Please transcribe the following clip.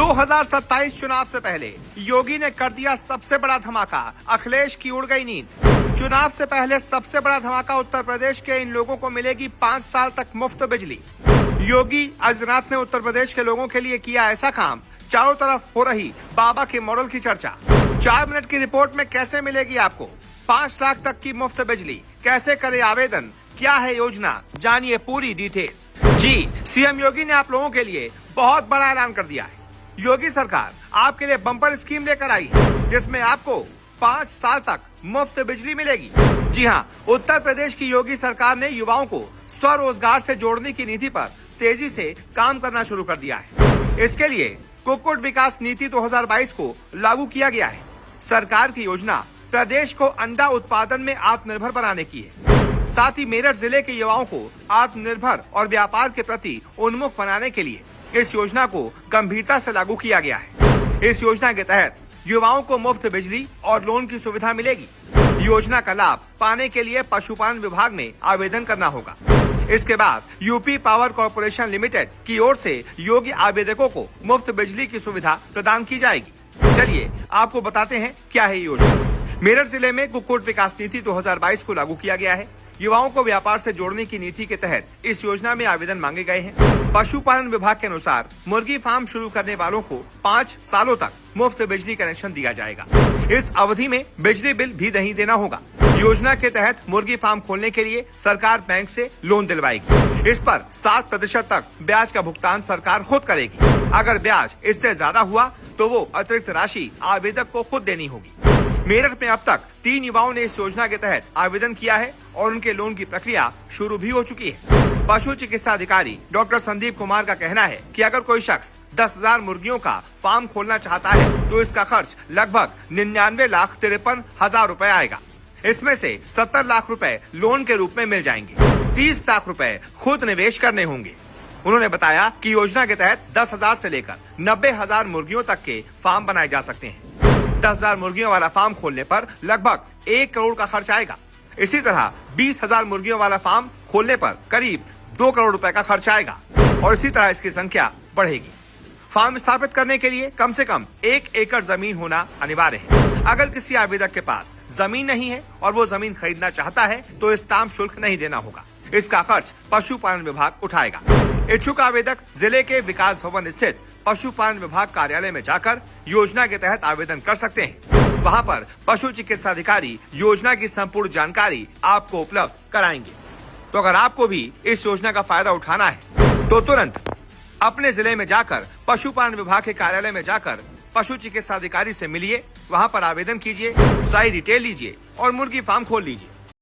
2027 चुनाव से पहले योगी ने कर दिया सबसे बड़ा धमाका, अखिलेश की उड़ गई नींद। चुनाव से पहले सबसे बड़ा धमाका, उत्तर प्रदेश के इन लोगों को मिलेगी 5 साल तक मुफ्त बिजली। योगी आदित्यनाथ ने उत्तर प्रदेश के लोगों के लिए किया ऐसा काम, चारों तरफ हो रही बाबा के मॉडल की चर्चा। 4 मिनट की रिपोर्ट में कैसे मिलेगी आपको 5 लाख तक की मुफ्त बिजली, कैसे करे आवेदन, क्या है योजना, जानिए पूरी डिटेल। जी, सीएम योगी ने आप लोगों के लिए बहुत बड़ा ऐलान कर दिया है। योगी सरकार आपके लिए बम्पर स्कीम लेकर आई है, जिसमें आपको 5 साल तक मुफ्त बिजली मिलेगी। जी हाँ, उत्तर प्रदेश की योगी सरकार ने युवाओं को स्वरोजगार से जोड़ने की नीति पर तेजी से काम करना शुरू कर दिया है। इसके लिए कुक्कुट विकास नीति 2022 को लागू किया गया है। सरकार की योजना प्रदेश को अंडा उत्पादन में आत्मनिर्भर बनाने की है। साथ ही मेरठ जिले के युवाओं को आत्मनिर्भर और व्यापार के प्रति उन्मुख बनाने के लिए इस योजना को गंभीरता से लागू किया गया है। इस योजना के तहत युवाओं को मुफ्त बिजली और लोन की सुविधा मिलेगी। योजना का लाभ पाने के लिए पशुपालन विभाग में आवेदन करना होगा। इसके बाद यूपी पावर कॉर्पोरेशन लिमिटेड की ओर से योग्य आवेदकों को मुफ्त बिजली की सुविधा प्रदान की जाएगी। चलिए आपको बताते हैं क्या है ये योजना। मेरठ जिले में कुक्कुट विकास नीति 2022 को लागू किया गया है। युवाओं को व्यापार से जोड़ने की नीति के तहत इस योजना में आवेदन मांगे गए हैं। पशुपालन विभाग के अनुसार मुर्गी फार्म शुरू करने वालों को 5 सालों तक मुफ्त बिजली कनेक्शन दिया जाएगा। इस अवधि में बिजली बिल भी नहीं देना होगा। योजना के तहत मुर्गी फार्म खोलने के लिए सरकार बैंक से लोन दिलवाएगी। इस पर 7% तक ब्याज का भुगतान सरकार खुद करेगी। अगर ब्याज इससे ज्यादा हुआ तो वो अतिरिक्त राशि आवेदक को खुद देनी होगी। मेरठ में अब तक 3 युवाओं ने इस योजना के तहत आवेदन किया है और उनके लोन की प्रक्रिया शुरू भी हो चुकी है। पशु चिकित्सा अधिकारी डॉक्टर संदीप कुमार का कहना है कि अगर कोई शख्स 10,000 मुर्गियों का फार्म खोलना चाहता है तो इसका खर्च लगभग 99,53,000 रुपए आएगा। इसमें से 70 लाख रुपए लोन के रूप में मिल जाएंगे। 30 लाख रुपए खुद निवेश करने होंगे। उन्होंने बताया कि योजना के तहत 10,000 से लेकर 90,000 मुर्गियों तक के फार्म बनाए जा सकते हैं। 10,000 मुर्गियों वाला फार्म खोलने पर लगभग 1 करोड़ का खर्च आएगा। इसी तरह 20,000 मुर्गियों वाला फार्म खोलने पर करीब 2 करोड़ रुपए का खर्च आएगा और इसी तरह इसकी संख्या बढ़ेगी। फार्म स्थापित करने के लिए कम से कम 1 एकड़ जमीन होना अनिवार्य है। अगर किसी आवेदक के पास जमीन नहीं है और वो जमीन खरीदना चाहता है तो स्टाम्प शुल्क नहीं देना होगा। इसका खर्च पशुपालन विभाग उठाएगा। इच्छुक आवेदक जिले के विकास भवन स्थित पशुपालन विभाग कार्यालय में जाकर योजना के तहत आवेदन कर सकते हैं। वहां पर पशु चिकित्सा अधिकारी योजना की संपूर्ण जानकारी आपको उपलब्ध कराएंगे। तो अगर आपको भी इस योजना का फायदा उठाना है तो तुरंत अपने जिले में जाकर पशुपालन विभाग के कार्यालय में जाकर पशु चिकित्सा अधिकारी से मिलिए, वहां पर आवेदन कीजिए, सारी डिटेल लीजिए और मुर्गी फार्म खोल लीजिए।